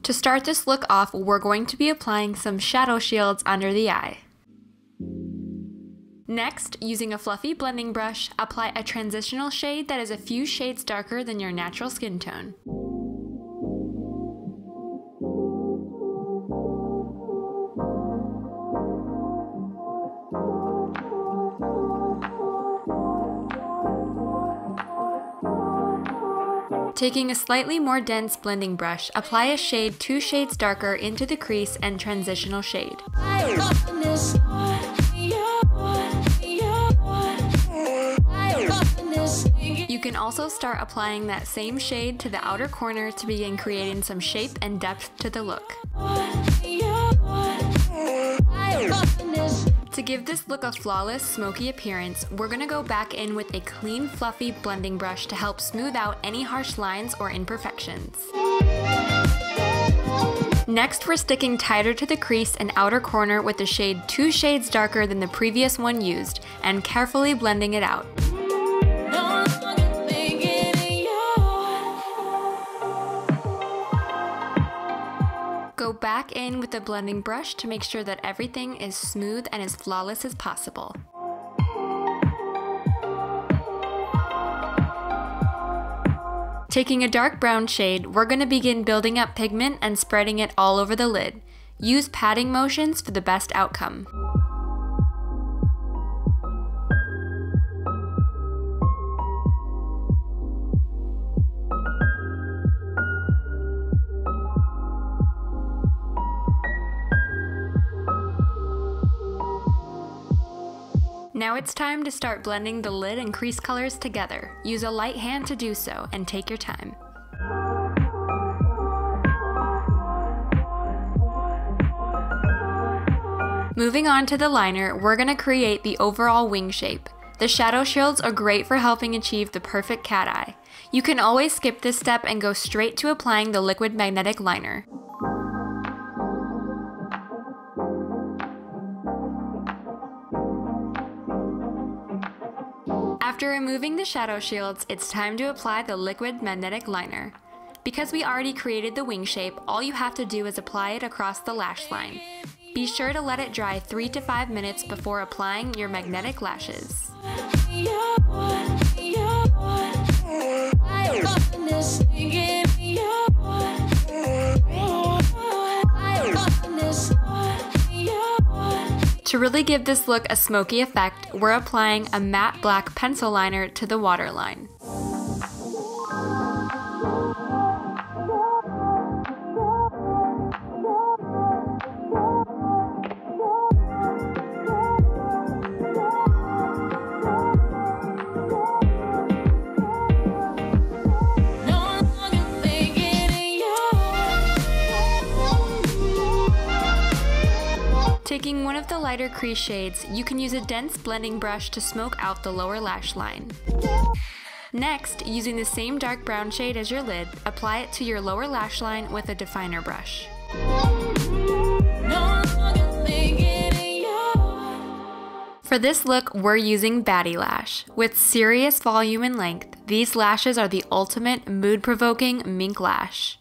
To start this look off, we're going to be applying some shadow shields under the eye. Next, using a fluffy blending brush, apply a transitional shade that is a few shades darker than your natural skin tone. Taking a slightly more dense blending brush, apply a shade 2 shades darker into the crease and transitional shade. You can also start applying that same shade to the outer corner to begin creating some shape and depth to the look. To give this look a flawless, smoky appearance, we're going to go back in with a clean, fluffy blending brush to help smooth out any harsh lines or imperfections. Next, we're sticking tighter to the crease and outer corner with a shade 2 shades darker than the previous one used, and carefully blending it out. Go back in with the blending brush to make sure that everything is smooth and as flawless as possible. Taking a dark brown shade, we're going to begin building up pigment and spreading it all over the lid. Use patting motions for the best outcome. Now it's time to start blending the lid and crease colors together. Use a light hand to do so, and take your time. Moving on to the liner, we're going to create the overall wing shape. The shadow shields are great for helping achieve the perfect cat eye. You can always skip this step and go straight to applying the liquid magnetic liner. After removing the shadow shields, it's time to apply the liquid magnetic liner. Because we already created the wing shape, all you have to do is apply it across the lash line. Be sure to let it dry 3 to 5 minutes before applying your magnetic lashes. To really give this look a smoky effect, we're applying a matte black pencil liner to the waterline. Taking one of the lighter crease shades, you can use a dense blending brush to smoke out the lower lash line. Next, using the same dark brown shade as your lid, apply it to your lower lash line with a definer brush. For this look, we're using Baddy Lash. With serious volume and length, these lashes are the ultimate mood-provoking mink lash.